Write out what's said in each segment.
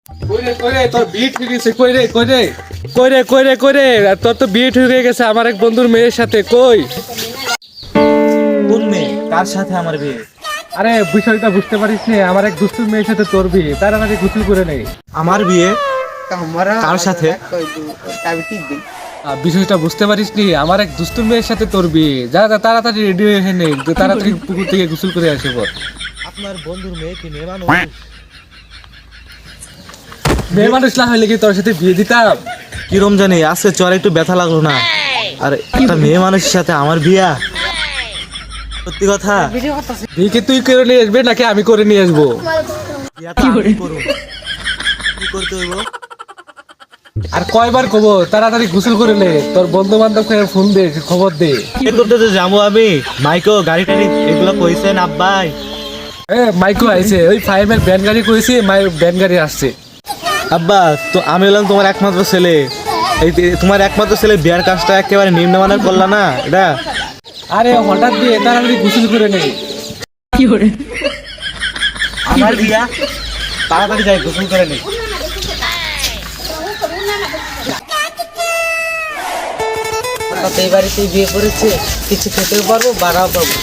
তোর বিয়ে ঠিক আছে? কই রে তোর তো বিয়ে ঠিক হয়ে গেছে আমার এক বন্ধুর মেয়ের সাথে। কই কোন মেয়ে? কার সাথে আমার বিয়ে? আরে বিষয়টা বুঝতে পারিস নি? আমার এক দুষ্টুর মেয়ের সাথে তোর বিয়ে, তাড়াতাড়ি গোসল করে নেই। আমার বিয়ে কার সাথে? বিষয়টা বুঝতে পারিস নি? আমার এক দুষ্টুর মেয়ের সাথে তোর বিয়ে। যা যা তাড়াতাড়ি রেডি হয়ে নেই, তাড়াতাড়ি পুকুর থেকে গোসল করে আসে পর। আপনার বন্ধুর মেয়ে কি মেয়ে মানুষ? মেয়ে মানুষ না হলে কি তোর সাথে বিয়ে দিতাম? কিরম জানি আজকে চর একটু ব্যথা লাগলো না। আর একটা মেয়ে মানুষের সাথে আমার বিয়া, সত্যি কথা। বিয়ে কি তুই করে নিয়ে আসবে নাকি আমি করে নিয়ে আসবো? বিয়াটা আমি করবো। কি করতে হইব? আর কয়বার কব তাড়াতাড়ি গোসল করে নে, তোর বন্ধু বান্ধবকে ফোন দে, খবর দে। কি করতে তো যাবো আমি? মাইকো গাড়ি টাড়ি এগুলো কইছেন আব্বাই? মাইকো আইছে, ওই ফাইভের ব্যান গাড়ি করেছি, ব্যান গাড়ি আসছে। আব্বা তো আমি হলাম তোমার একমাত্র ছেলে, তোমার একমাত্র ছেলে বিয়ার কাজটা একেবারে নিম্নমানের করলা না এটা। আরে হঠাৎ দিয়ে তাড়াতাড়ি গোসল করে নে। আমার বিয়া, তাড়াতাড়ি যাই গোসল করে নি। এই বাড়িতে বিয়ে করেছে, কিছু খেতেও পারবো, বাড়াও পাবো।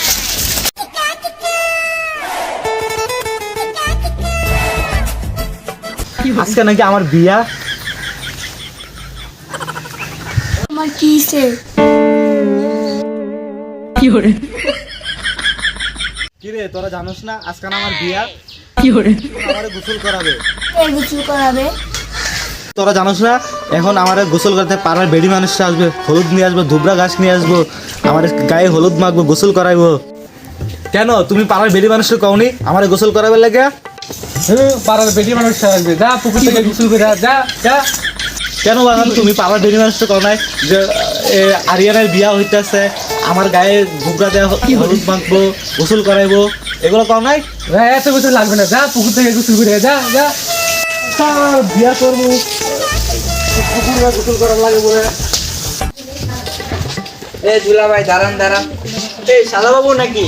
আজকে নাকি আমার বিয়া। আমার কিসে কিরে তোরা জানোস না আজকে না আমার বিয়া? আমারে গোসল করাবে। এর গোসল করাবে? তোরা জানোস না এখন আমার গোসল করতে পাড়ার বেড়ি মানুষরা আসবে, হলুদ নিয়ে আসবো, ধুবরা ঘাস নিয়ে আসবো, আমার গায়ে হলুদ মাখবো, গোসল করাইবো। কেন তুমি পাড়ার বেড়ি মানুষকে কওনি আমার গোসল করাবে লাগে? পাড়ার বেটি মানুষ আসবে, যা পুকুর থেকে গোসল করে আয়, যা যা। কেন বাগান তুমি পাড়ার বেড়ি মানুষকে কও নাই যে আরিয়ানের বিয়া হইতেছে, আমার গায়ে ধুবরা দেওয়া হলুদ মাখবো, গোসল করাইবো, এগুলো কও নাই? এত গোসল লাগবে না, যা পুকুর থেকে গোসল করে আয়, যা যা। বিয়া করবো গোসল করার লাগে বলে। এই দুলা ভাই দাঁড়ান দাঁড়ান। এই শালা বাবু নাকি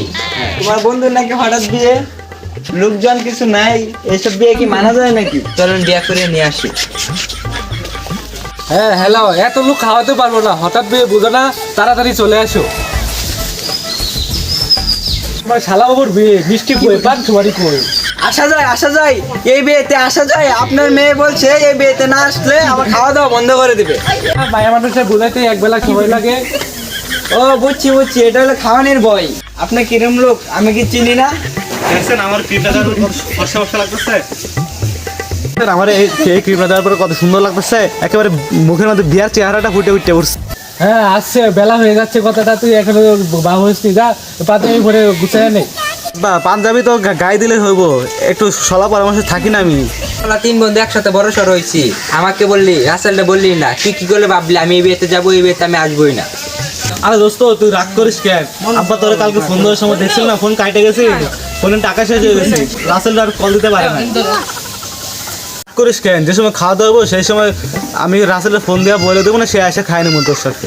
তোমার বন্ধুর নাকি হঠাৎ বিয়ে? লোকজন কিছু নাই, এসব বিয়ে কি মানা যায় নাকি? চলুন বিয়া করে নিয়ে আসি। হ্যাঁ হ্যালো, এত লোক খাওয়াতে পারবো না, হঠাৎ বিয়ে বুঝো না, তাড়াতাড়ি চলে আসো। আমার শালাবাবুর বিয়ে, মিষ্টি কই, পান সুপারি কই? আসা যায়, এই বিয়েতে আসা যায়। আপনার মেয়ে বলছে এই বিয়েতে না আসলে আমার খাওয়া দাওয়া বন্ধ করে দিবে। মায়া মানুষের বোঝাইতে এক বেলা সময় লাগে। ও বুঝছি, এটা হলো খাওয়ানোর বই। আপনি কিরম লোক আমি কি চিনি না? দেখছেন আমার ক্রিমটা দেওয়ার পর ফর্সা ফর্সা লাগতেছে? আমার এই ক্রিমটা দেওয়ার পরে কত সুন্দর লাগতেছে, একেবারে মুখের মধ্যে বিয়ার চেহারাটা ফুটে উঠতে পড়ছে। হ্যাঁ আসছে, বেলা হয়ে যাচ্ছে, কথাটা তুই এখনো বাবু হয়েছিস, যা পাতে ভরে গুছায় নেই। বা পাঞ্জাবি তো গায়ে দিলে হইব, একটু সলা পরামর্শ থাকি না আমি। আমরা তিন বন্ধু একসাথে বড় সড় হয়েছি, আমাকে বললি, রাসেলটা বললি না, তুই কি করলে ভাবলি আমি এই বিয়েতে যাবো, এই বিয়েতে আমি আসবোই না? আরে দোস্ত তুই রাগ করিস কেন? আব্বা তোরে কালকে ফোন দেওয়ার সময় দেখছিল না, ফোন কাটে গেছে, ফোনের টাকা শেষ হয়ে গেছে, রাসেল আর কল দিতে পারে না। করিস কেন? যে সময় খাওয়া দাওয়া সেই সময় আমি রাসেলের ফোন দেওয়া বলে দেবো না, সে এসে খায় না তোর সাথে।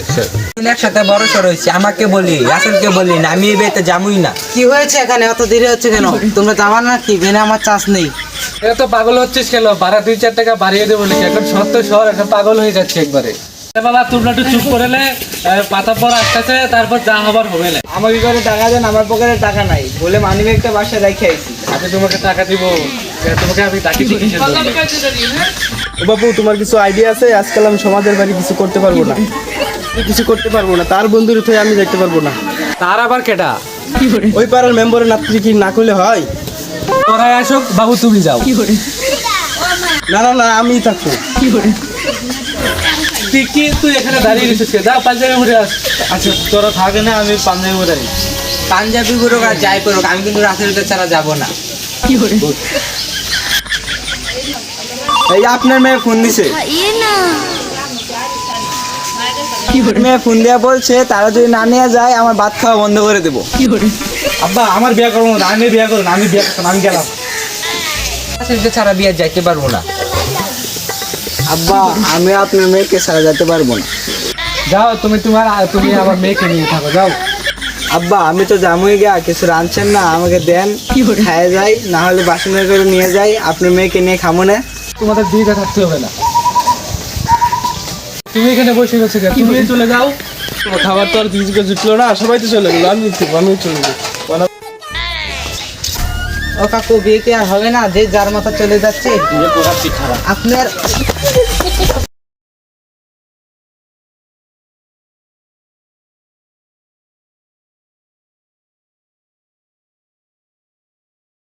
একসাথে বড় সড় হয়েছি, আমাকে বলি, রাসেলকে বললি না, আমি এই বিয়েতে যাবোই না। কি হয়েছে এখানে এত দেরি হচ্ছে কেন? তোমরা যাবার না কি? বেনে আমার চাষ নেই। এটা তো পাগল হচ্ছিস কেন? ভাড়া 2-4 টাকা বাড়িয়ে দেবো নাকি? এখন সত্য শহর, এখন পাগল হয়ে যাচ্ছে একবারে। বাবা তোমরা একটু চুপ করে নে, পাতা পর আসতেছে, তারপর যা হবার হবে না। আমাকে করে টাকা দেন, আমার পকেটে টাকা নাই বলে মানিব্যাগ একটা বাসায় রেখে আইছি। আমি তোমাকে টাকা দিব, তোমাকে আমি ডাকিছি কিসের জন্য? ও বাবু তোমার কিছু আইডিয়া আছে? আজকাল আমি সমাজের বাড়ি কিছু করতে পারবো না, তার বন্ধুর হয়ে আমি দেখতে পারবো না। তার আবার কেটা? ওই পাড়ার মেম্বারের নাত্রী কি না করলে হয়? তোরাই আসুক বাবু, তুমি যাও। না আমি থাকবো। তুই এখানে দাঁড়িয়ে গেছিস, যা পাঞ্জাবি ঘুরে আস। আচ্ছা তোরা থাকে না, আমি পাঞ্জাবি করে যাই। পাঞ্জাবি করুক আর যাই করুক, আমি কিন্তু রাসেলকে ছাড়া যাবো না। এই আপনার মেয়ে ফোন দিছে, মেয়ে ফোন দেওয়া বলছে তারা যদি না নিয়ে যায় আমার ভাত খাওয়া বন্ধ করে দেবো। আব্বা আমার বিয়ে করবো না, আমি বিয়ে করবো না, আমি বিয়ে করবো না, আমি গেলাম। রাসেলকে ছাড়া বিয়ে যাইতে পারবো না। আব্বা আমি আপনার মেয়েকে ছাড়া যেতে পারবো না। যাও তুমি আমার মেয়েকে নিয়ে থাকো, যাও। আব্বা আমি তো জামুই গা, কিছু রাঁধছেন না, আমাকে দেন, খায় যাই, না হলে বাসনের করে নিয়ে যাই, আপনার মেয়েকে নিয়ে খামো না। তোমাদের বিয়েতে থাকতে হবে না। তুমি এখানে বসে গেছো কেন? তুমি চলে যাও। তোমার খাবার তো আর কিছু জুটলো না, সবাই তো চলে গেলো, আমি চলে যাবো। ও কাকু বিয়ে কি আর হবে না? যে যার মাথা চলে যাচ্ছে। আপনার